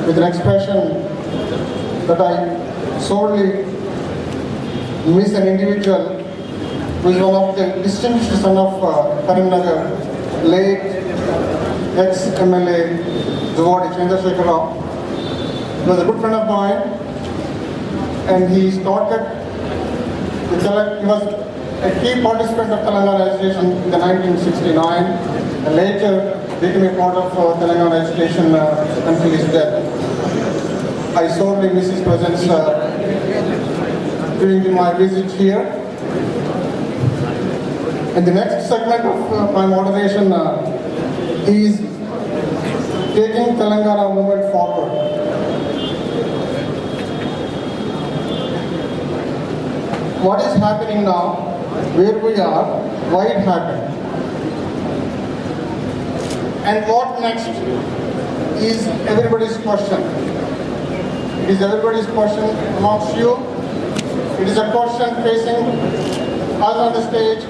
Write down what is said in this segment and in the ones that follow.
with an expression that I sorely miss an individual who is one of the distinguished son of Karimnagar, late ex-MLA Zawadi Chandrasekhar Rao. He was a good friend of mine, and he started, he was a key participant of Telangana agitation in the 1969, and later became a part of Telangana agitation until his death. I sorely miss his presence during my visit here. And the next segment of my moderation is taking Telangana movement forward. What is happening now, where we are, why it happened, and what next is everybody's question. It is everybody's question amongst you. It is a question facing us on the stage.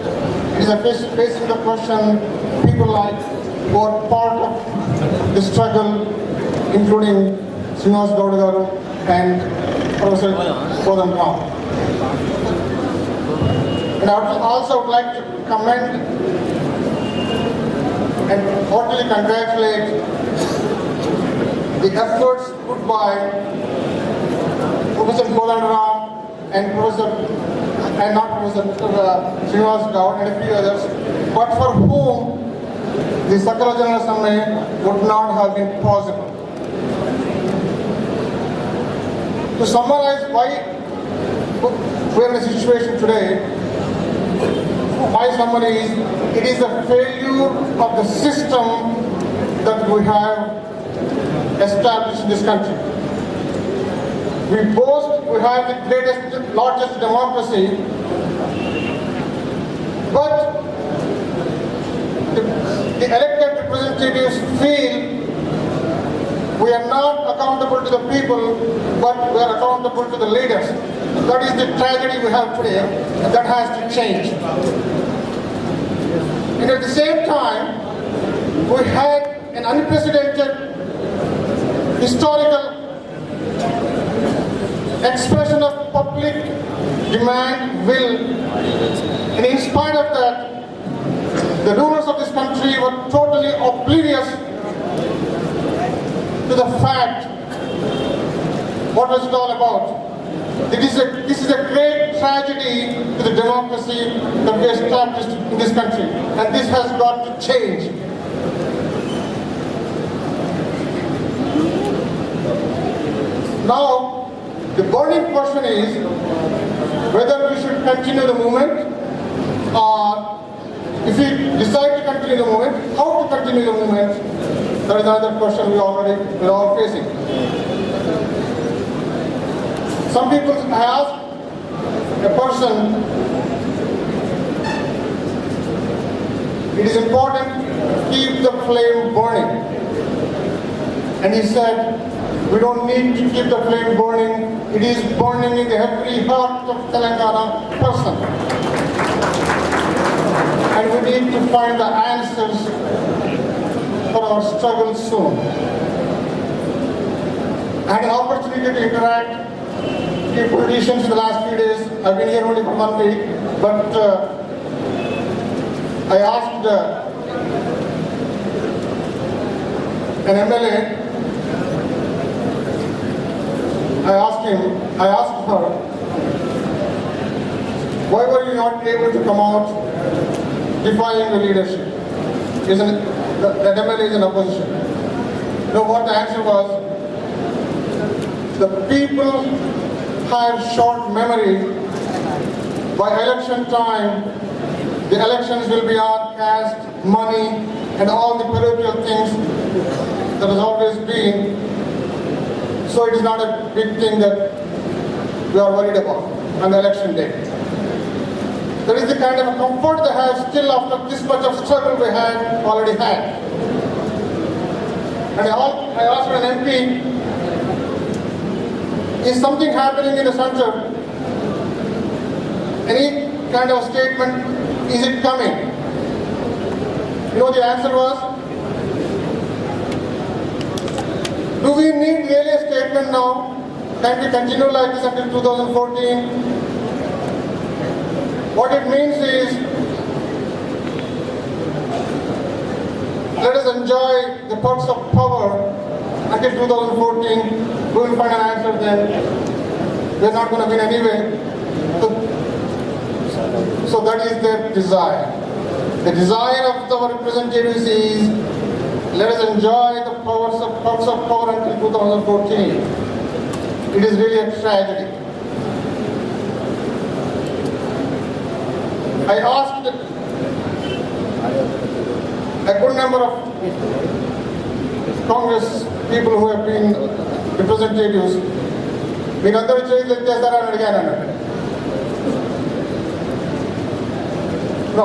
It is a facing the question people like who are part of the struggle, including Srinivas Gowda garu and Professor Kodam Ram. And I would also like to commend and heartily congratulate the efforts put by Professor Kodam Ram and Srinivas Gowda and a few others, but for whom the Sakala Janana Samay would not have been possible. To summarize why we are in a situation today, my summary is, it is a failure of the system that we have established in this country. We boast we have the greatest, largest democracy, but the elected representatives feel we are not accountable to the people, but we are accountable to the leaders. That is the tragedy we have today, and that has to change. And at the same time, we had an unprecedented historical expression of public demand, will, and in spite of that, the rulers of this country were totally oblivious to the fact what was it all about. This is a great tragedy to the democracy that we established in this country, and this has got to change. Now, the burning question is whether we should continue the movement, or if we decide to continue the movement, how to continue the movement. That is another question we are all facing. Some people ask a person, it is important to keep the flame burning. And he said, we don't need to keep the flame burning. It is burning in every heart of Telangana person. And we need to find the answers for our struggle soon. I had an opportunity to interact with politicians in the last few days. I've been here only for 1 week, but I asked an MLA, I asked her, why were you not able to come out defying the leadership? The MLA is in opposition. You know what the answer was? The people have short memory. By election time, the elections will be on caste, money, and all the parochial things that has always been. So it is not a big thing that we are worried about on the election day. That is the kind of comfort they have still after this much of struggle we had already had. And I asked an MP, is something happening in the center? Any kind of statement, is it coming? You know the answer was, Do we need really a statement now? Can we continue like this until 2014? What it means is, let us enjoy the perks of power until 2014. We will find an answer then. We are not going to win anyway. So that is their desire. The desire of our representatives is, let us enjoy the perks of power until 2014. It is really a tragedy. I asked a good number of Congress people who have been representatives, మీరందరూ చేస్తారా అని అడిగాను అన్నట్టు.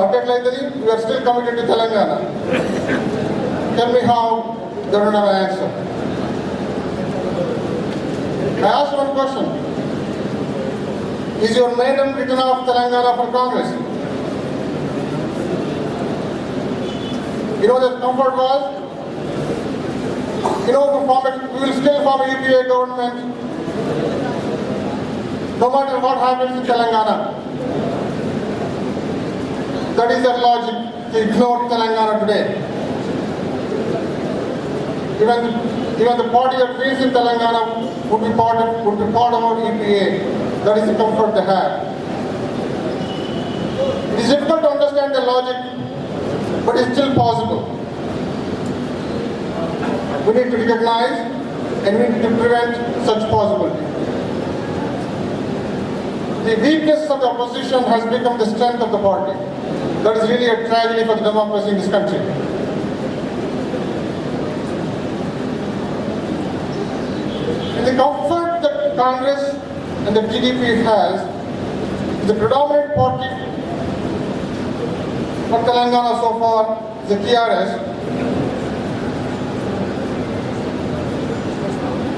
అట్టట్లయితే we are still committed to Telangana. Tell me how. They don't have an answer. I asked one question. Is your name written off Telangana for Congress? You know what the comfort was? You know, we will still form a UPA government no matter what happens in Telangana. That is their logic to ignore Telangana today. Even the party that wins in Telangana would be part of our EPA. That is the comfort they have. It is difficult to understand the logic, but it's still possible. We need to recognize and we need to prevent such possibility. The weakness of the opposition has become the strength of the party. That is really a tragedy for the democracy in this country. And the comfort that Congress and the TDP has, the predominant party for Telangana so far is the TRS.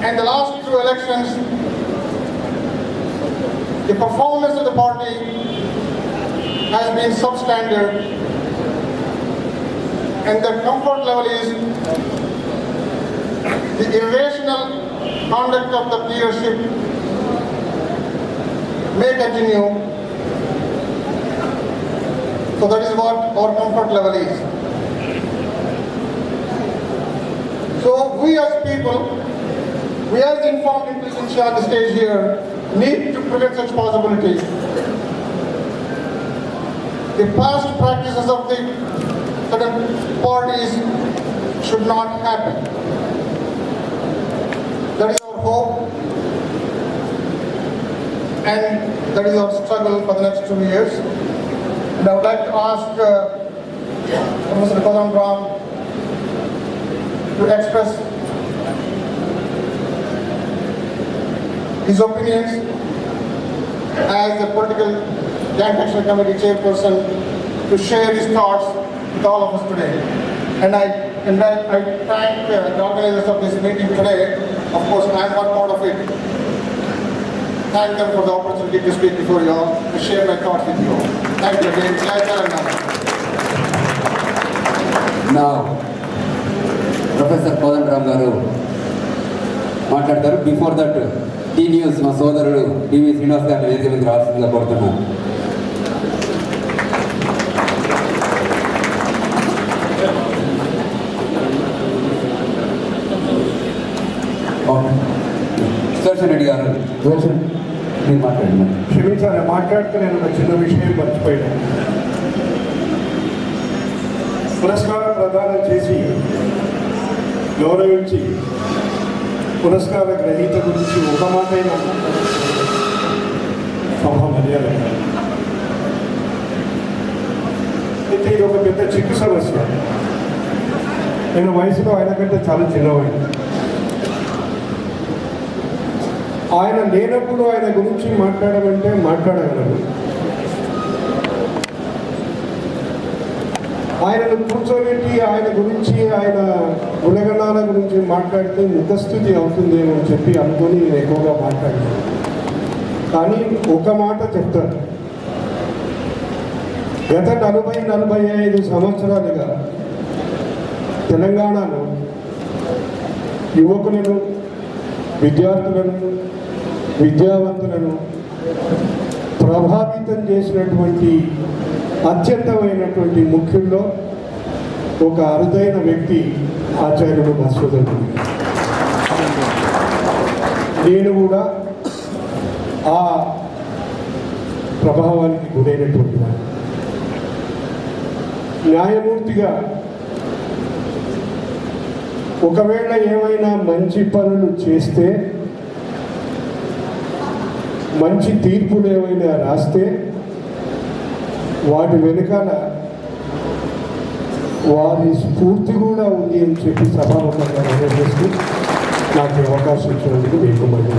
And the last two elections, the performance of the party has been substandard, and the comfort level is the irrational conduct of the leadership may continue. So that is what our comfort level is. So we as people, we as informed intelligentsia on the stage here, need to prevent such possibilities. The past practices of the certain parties should not happen. That is our hope, and that is our struggle for the next 2 years. And I would like to ask Professor Kodamram to express his opinions as the political Joint Action Committee chairperson, to share his thoughts with all of us today. And I thank the organizers of this meeting today. Of course, I am one part of it. Thank them for the opportunity to speak before you all, to share my thoughts with you all. Thank you again. Jai Telangana. Now, Professor Kodamram garu మాట్లాడతారు. Before that tea news మా సోదరుడు TV Srinivas గారిని వేదిక మీద రావాల్సిందిగా కోరుతున్నాను. సుదర్శన్ రెడ్డి గారు, మీరు మాట్లాడండి. క్షమించాలి, మాట్లాడితే నేను ఒక చిన్న విషయం మర్చిపోయాను. పురస్కారం ప్రదానం చేసి గౌరవించి పురస్కార గ్రహీత గురించి ఒక మాటైనా సభ మర్యాద. అయితే ఇది ఒక పెద్ద చిక్కు సమస్య. నేను వయసులో ఆయన కంటే చాలా చిన్నవాడిని. ఆయన లేనప్పుడు ఆయన గురించి మాట్లాడమంటే మాట్లాడగలను. ఆయనను కూర్చోబెట్టి ఆయన గురించి, ఆయన గుణగణాల గురించి మాట్లాడితే ముఖస్థుతి అవుతుందేమో అని చెప్పి అనుకొని నేను ఎక్కువగా మాట్లాడాను. కానీ ఒక మాట చెప్తాను, గత 40-45 సంవత్సరాలుగా తెలంగాణలో యువకులను, విద్యార్థులను, విద్యావంతులను ప్రభావితం చేసినటువంటి అత్యంతమైనటువంటి ముఖ్యుల్లో ఒక అరుదైన వ్యక్తి ఆచార్యుడు మధుసూదన్. నేను కూడా ఆ ప్రభావానికి గురైనటువంటి వాడు. న్యాయమూర్తిగా ఒకవేళ ఏమైనా మంచి పనులు చేస్తే, మంచి తీర్పులు ఏమైనా రాస్తే వాటి వెనుకాల వారి స్ఫూర్తి కూడా ఉంది అని చెప్పి సభాముఖంగా నిర్వహిస్తూ నాకు అవకాశం ఇచ్చినందుకు మీకు మళ్ళీ